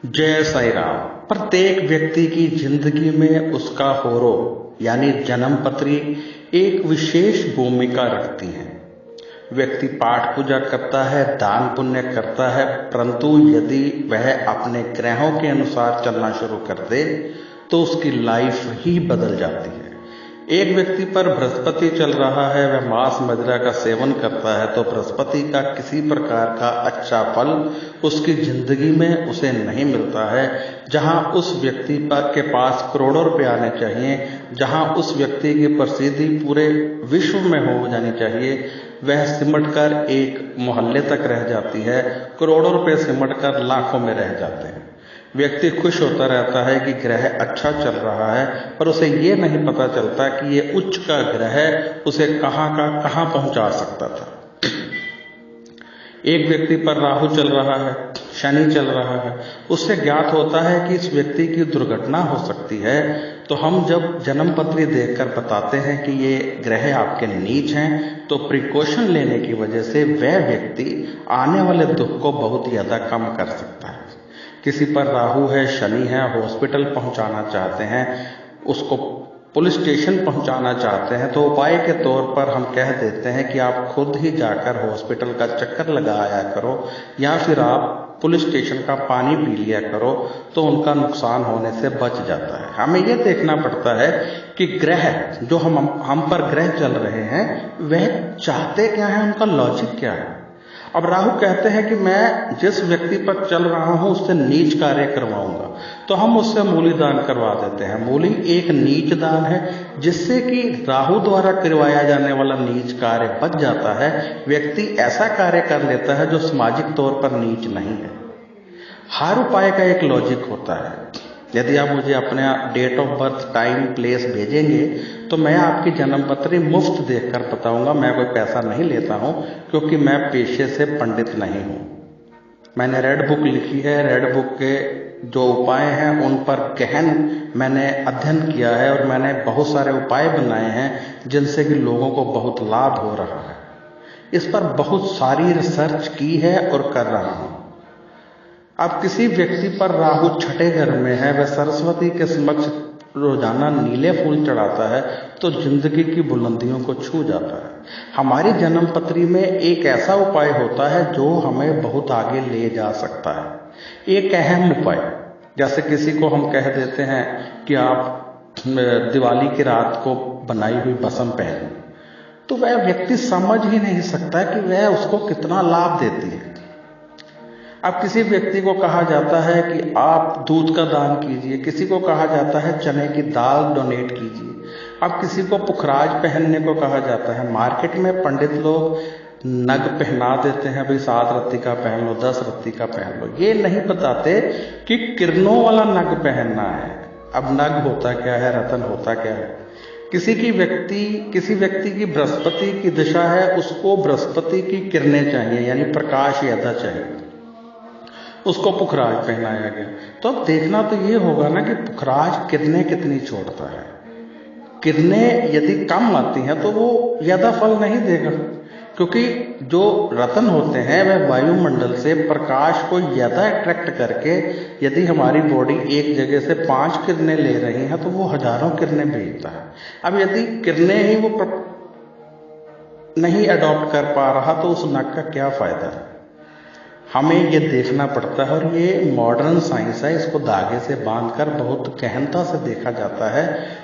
जय साई राम। प्रत्येक व्यक्ति की जिंदगी में उसका होरो यानी जन्म पत्री एक विशेष भूमिका रखती है। व्यक्ति पाठ पूजा करता है, दान पुण्य करता है, परंतु यदि वह अपने ग्रहों के अनुसार चलना शुरू कर दे तो उसकी लाइफ ही बदल जाती है। एक व्यक्ति पर बृहस्पति चल रहा है, वह मांस मदिरा का सेवन करता है तो बृहस्पति का किसी प्रकार का अच्छा फल उसकी जिंदगी में उसे नहीं मिलता है। जहां उस व्यक्ति के पास करोड़ों रुपए आने चाहिए, जहां उस व्यक्ति की प्रसिद्धि पूरे विश्व में हो जानी चाहिए, वह सिमट कर एक मोहल्ले तक रह जाती है। करोड़ों रुपए सिमट कर लाखों में रह जाते हैं। व्यक्ति खुश होता रहता है कि ग्रह अच्छा चल रहा है, पर उसे ये नहीं पता चलता कि ये उच्च का ग्रह उसे कहां पहुंचा सकता था। एक व्यक्ति पर राहु चल रहा है, शनि चल रहा है, उससे ज्ञात होता है कि इस व्यक्ति की दुर्घटना हो सकती है। तो हम जब जन्म पत्री देखकर बताते हैं कि ये ग्रह आपके नीच हैं, तो प्रिकॉशन लेने की वजह से वह व्यक्ति आने वाले दुख को बहुत ज्यादा कम कर सकता है। किसी पर राहु है, शनि है, हॉस्पिटल पहुंचाना चाहते हैं, उसको पुलिस स्टेशन पहुंचाना चाहते हैं, तो उपाय के तौर पर हम कह देते हैं कि आप खुद ही जाकर हॉस्पिटल का चक्कर लगाया करो या फिर आप पुलिस स्टेशन का पानी पी लिया करो, तो उनका नुकसान होने से बच जाता है। हमें यह देखना पड़ता है कि ग्रह जो हम पर ग्रह चल रहे हैं वह चाहते क्या है, उनका लॉजिक क्या है। अब राहु कहते हैं कि मैं जिस व्यक्ति पर चल रहा हूं उससे नीच कार्य करवाऊंगा, तो हम उससे मूली दान करवा देते हैं। मूली एक नीच दान है, जिससे कि राहु द्वारा करवाया जाने वाला नीच कार्य बच जाता है। व्यक्ति ऐसा कार्य कर लेता है जो सामाजिक तौर पर नीच नहीं है। हर उपाय का एक लॉजिक होता है। यदि आप मुझे अपने date of birth, time, place भेजेंगे तो मैं आपकी जन्म पत्री मुफ्त देखकर बताऊंगा। मैं कोई पैसा नहीं लेता हूं, क्योंकि मैं पेशे से पंडित नहीं हूं। मैंने रेड बुक लिखी है, रेड बुक के जो उपाय हैं उन पर गहन मैंने अध्ययन किया है और मैंने बहुत सारे उपाय बनाए हैं जिनसे कि लोगों को बहुत लाभ हो रहा है। इस पर बहुत सारी रिसर्च की है और कर रहा हूं। अब किसी व्यक्ति पर राहु छठे घर में है, वह सरस्वती के समक्ष रोजाना नीले फूल चढ़ाता है तो जिंदगी की बुलंदियों को छू जाता है। हमारी जन्म पत्री में एक ऐसा उपाय होता है जो हमें बहुत आगे ले जा सकता है। एक अहम उपाय, जैसे किसी को हम कह देते हैं कि आप दिवाली की रात को बनाई हुई भस्म पहने, तो वह व्यक्ति समझ ही नहीं सकता कि वह उसको कितना लाभ देती है। अब किसी व्यक्ति को कहा जाता है कि आप दूध का दान कीजिए, किसी को कहा जाता है चने की दाल डोनेट कीजिए, अब किसी को पुखराज पहनने को कहा जाता है। मार्केट में पंडित लोग नग पहना देते हैं, भाई 7 रत्ती का पहन लो, 10 रत्ती का पहन लो। ये नहीं बताते कि किरणों वाला नग पहनना है। अब नग होता क्या है, रतन होता क्या है। किसी व्यक्ति की बृहस्पति की दिशा है, उसको बृहस्पति की किरणें चाहिए, यानी प्रकाश ज्यादा चाहिए, उसको पुखराज पहनाया गया। तो अब देखना तो ये होगा ना कि पुखराज किरणें कितनी छोड़ता है। किरणें यदि कम आती हैं तो वो ज्यादा फल नहीं देगा, क्योंकि जो रतन होते हैं वह वायुमंडल से प्रकाश को ज्यादा अट्रैक्ट करके, यदि हमारी बॉडी एक जगह से 5 किरणें ले रही हैं तो वो हजारों किरणें भेजता है। अब यदि किरणें ही वो नहीं अडॉप्ट कर पा रहा तो उस नग का क्या फायदा है। हमें ये देखना पड़ता है, और ये मॉडर्न साइंस है। इसको धागे से बांधकर बहुत गहनता से देखा जाता है,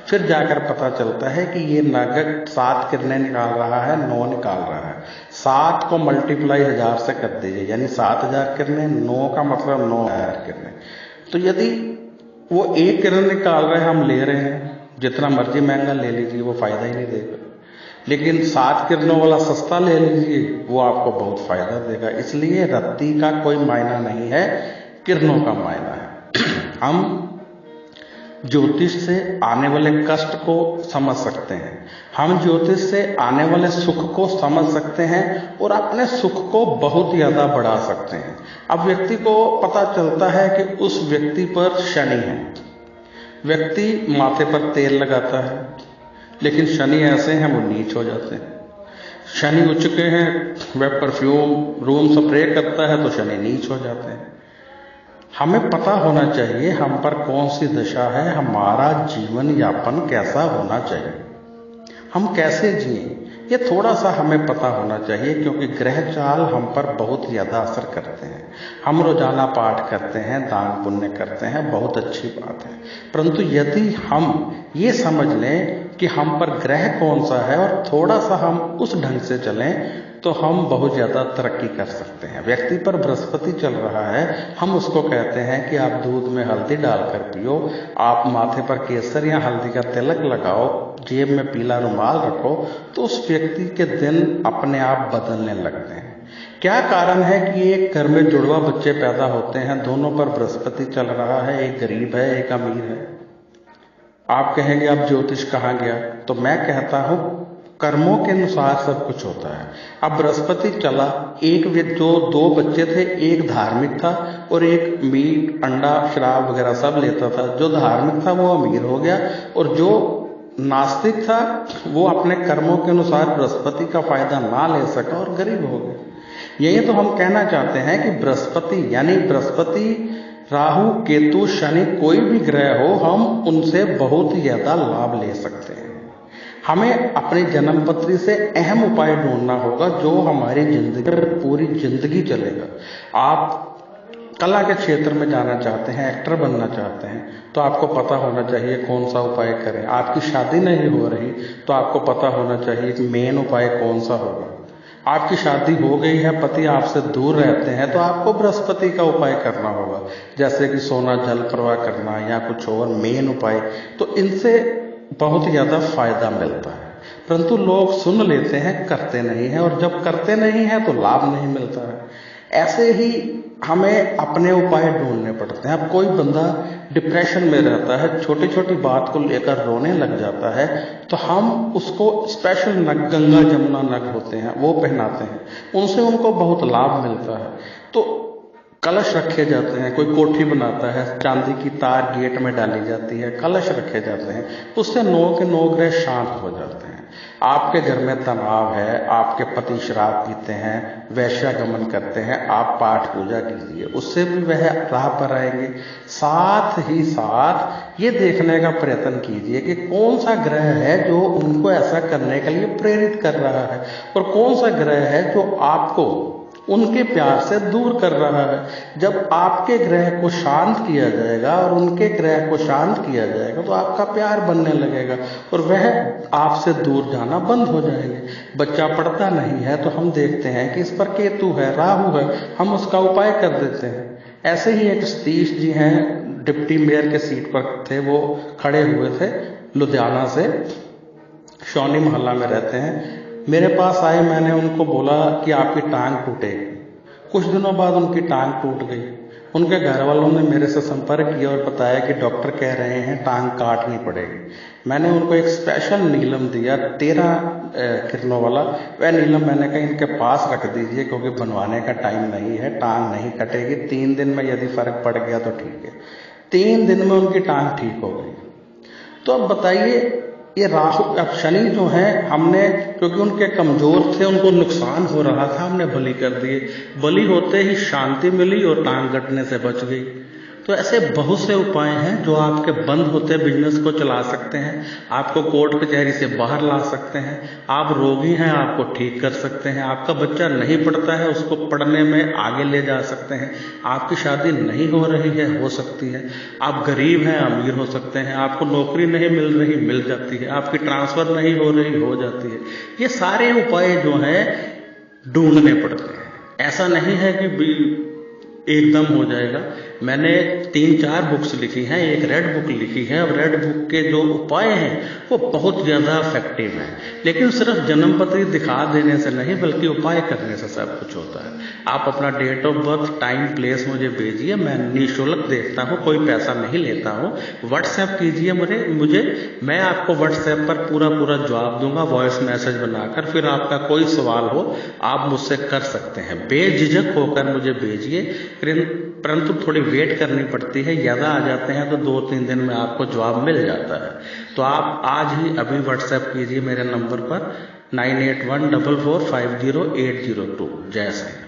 फिर जाकर पता चलता है कि ये नग 7 किरणें निकाल रहा है, 9 निकाल रहा है। 7 को मल्टीप्लाई 1000 से कर दीजिए, यानी 7000 किरणें, 9 का मतलब 9000 किरणें। तो यदि वो 1 किरण निकाल रहे हैं, हम ले रहे हैं, जितना मर्जी महंगा ले लीजिए, वो फायदा ही नहीं देगा। लेकिन 7 किरणों वाला सस्ता ले लीजिए, वो आपको बहुत फायदा देगा। इसलिए रत्ती का कोई मायना नहीं है, किरणों का मायना है। हम ज्योतिष से आने वाले कष्ट को समझ सकते हैं, हम ज्योतिष से आने वाले सुख को समझ सकते हैं और अपने सुख को बहुत ज्यादा बढ़ा सकते हैं। अब व्यक्ति को पता चलता है कि उस व्यक्ति पर शनि है, व्यक्ति माथे पर तेल लगाता है, लेकिन शनि ऐसे हैं वो नीच हो जाते हैं। शनि उच्च के हैं, वह परफ्यूम रूम स्प्रे करता है तो शनि नीच हो जाते हैं। हमें पता होना चाहिए हम पर कौन सी दशा है, हमारा जीवन यापन कैसा होना चाहिए, हम कैसे जिए, ये थोड़ा सा हमें पता होना चाहिए, क्योंकि ग्रह चाल हम पर बहुत ज़्यादा असर करते हैं। हम रोजाना पाठ करते हैं, दान पुण्य करते हैं, बहुत अच्छी बात है, परंतु यदि हम ये समझ लें कि हम पर ग्रह कौन सा है और थोड़ा सा हम उस ढंग से चलें तो हम बहुत ज़्यादा तरक्की कर सकते हैं। व्यक्ति पर बृहस्पति चल रहा है, हम उसको कहते हैं कि आप दूध में हल्दी डालकर पियो, आप माथे पर केसर या हल्दी का तिलक लगाओ, जेब में पीला रुमाल रखो, तो उस व्यक्ति के दिन अपने आप बदलने लगते हैं। क्या कारण है कि एक घर में जुड़वा बच्चे पैदा होते हैं, दोनों पर बृहस्पति चल रहा है, एक गरीब है एक अमीर है। आप कहेंगे अब ज्योतिष कहाँ गया, तो मैं कहता हूँ कर्मों के अनुसार सब कुछ होता है। अब बृहस्पति चला, एक जो दो बच्चे थे, एक धार्मिक था और एक मीट अंडा शराब वगैरह सब लेता था। जो धार्मिक था वो अमीर हो गया और जो नास्तिक था वो अपने कर्मों के अनुसार बृहस्पति का फायदा ना ले सका और गरीब हो गया। यही तो हम कहना चाहते हैं कि बृहस्पति यानी बृहस्पति, राहु, केतु, शनि, कोई भी ग्रह हो, हम उनसे बहुत ज्यादा लाभ ले सकते हैं। हमें अपनी जन्म पत्री से अहम उपाय ढूंढना होगा जो हमारी जिंदगी पूरी जिंदगी चलेगा। आप कला के क्षेत्र में जाना चाहते हैं, एक्टर बनना चाहते हैं, तो आपको पता होना चाहिए कौन सा उपाय करें। आपकी शादी नहीं हो रही तो आपको पता होना चाहिए कि मेन उपाय कौन सा होगा। आपकी शादी हो गई है, पति आपसे दूर रहते हैं, तो आपको बृहस्पति का उपाय करना होगा, जैसे कि सोना जल प्रवाह करना या कुछ और मेन उपाय। तो इनसे बहुत ज़्यादा फायदा मिलता है, परंतु लोग सुन लेते हैं, करते नहीं हैं, और जब करते नहीं हैं तो लाभ नहीं मिलता है। ऐसे ही हमें अपने उपाय ढूंढने पड़ते हैं। अब कोई बंदा डिप्रेशन में रहता है, छोटी छोटी बात को लेकर रोने लग जाता है, तो हम उसको स्पेशल नग, गंगा जमुना नग होते हैं, वो पहनाते हैं, उनसे उनको बहुत लाभ मिलता है। तो कलश रखे जाते हैं, कोई कोठी बनाता है, चांदी की तार गेट में डाली जाती है, कलश रखे जाते हैं, उससे 9 के 9 ग्रह शांत हो जाते हैं। आपके घर में तनाव है, आपके पति शराब पीते हैं, वैश्यागमन करते हैं, आप पाठ पूजा कीजिए, उससे भी वह राह पर आएंगे। साथ ही साथ ये देखने का प्रयत्न कीजिए कि कौन सा ग्रह है जो उनको ऐसा करने के लिए प्रेरित कर रहा है और कौन सा ग्रह है जो आपको उनके प्यार से दूर कर रहा है। जब आपके ग्रह को शांत किया जाएगा और उनके ग्रह को शांत किया जाएगा तो आपका प्यार बनने लगेगा और वह आपसे दूर जाना बंद हो जाएंगे। बच्चा पढ़ता नहीं है तो हम देखते हैं कि इस पर केतु है, राहु है, हम उसका उपाय कर देते हैं। ऐसे ही एक सतीश जी हैं, डिप्टी मेयर के सीट पर थे, वो खड़े हुए थे, लुधियाना से, शौनी मोहल्ला में रहते हैं। मेरे पास आए, मैंने उनको बोला कि आपकी टांग टूटेगी। कुछ दिनों बाद उनकी टांग टूट गई। उनके घर वालों ने मेरे से संपर्क किया और बताया कि डॉक्टर कह रहे हैं टांग काटनी पड़ेगी। मैंने उनको एक स्पेशल नीलम दिया, 13 किरणों वाला। वह नीलम मैंने कहा इनके पास रख दीजिए क्योंकि बनवाने का टाइम नहीं है, टांग नहीं कटेगी। 3 दिन में यदि फर्क पड़ गया तो ठीक है। 3 दिन में उनकी टांग ठीक हो गई। तो अब बताइए, ये राहु, अब शनि जो है, हमने क्योंकि उनके कमजोर थे, उनको नुकसान हो रहा था, हमने बलि कर दिए। बलि होते ही शांति मिली और टांग कटने से बच गई। तो ऐसे बहुत से उपाय हैं जो आपके बंद होते बिजनेस को चला सकते हैं, आपको कोर्ट कचहरी से बाहर ला सकते हैं। आप रोगी हैं, आपको ठीक कर सकते हैं। आपका बच्चा नहीं पढ़ता है, उसको पढ़ने में आगे ले जा सकते हैं। आपकी शादी नहीं हो रही है, हो सकती है। आप गरीब हैं, अमीर हो सकते हैं। आपको नौकरी नहीं मिल रही, मिल जाती है। आपकी ट्रांसफर नहीं हो रही, हो जाती है। ये सारे उपाय जो हैं ढूंढने पड़ते हैं। ऐसा नहीं है कि एकदम हो जाएगा। मैंने 3-4 बुक्स लिखी हैं, एक रेड बुक लिखी है, और रेड बुक के जो उपाय हैं वो बहुत ज़्यादा इफेक्टिव हैं। लेकिन सिर्फ जन्म पत्री दिखा देने से नहीं, बल्कि उपाय करने से सब कुछ होता है। आप अपना date of birth, time, place मुझे भेजिए, मैं निःशुल्क देखता हूँ, कोई पैसा नहीं लेता हूँ। व्हाट्सएप कीजिए मुझे, मैं आपको व्हाट्सएप पर पूरा जवाब दूंगा, वॉइस मैसेज बनाकर। फिर आपका कोई सवाल हो आप मुझसे कर सकते हैं, बेझिझक होकर मुझे भेजिए। परंतु थोड़ी वेट करनी पड़ती है, ज़्यादा आ जाते हैं तो 2-3 दिन में आपको जवाब मिल जाता है। तो आप आज ही अभी व्हाट्सएप कीजिए मेरे नंबर पर 9814450802। जय श्री राम।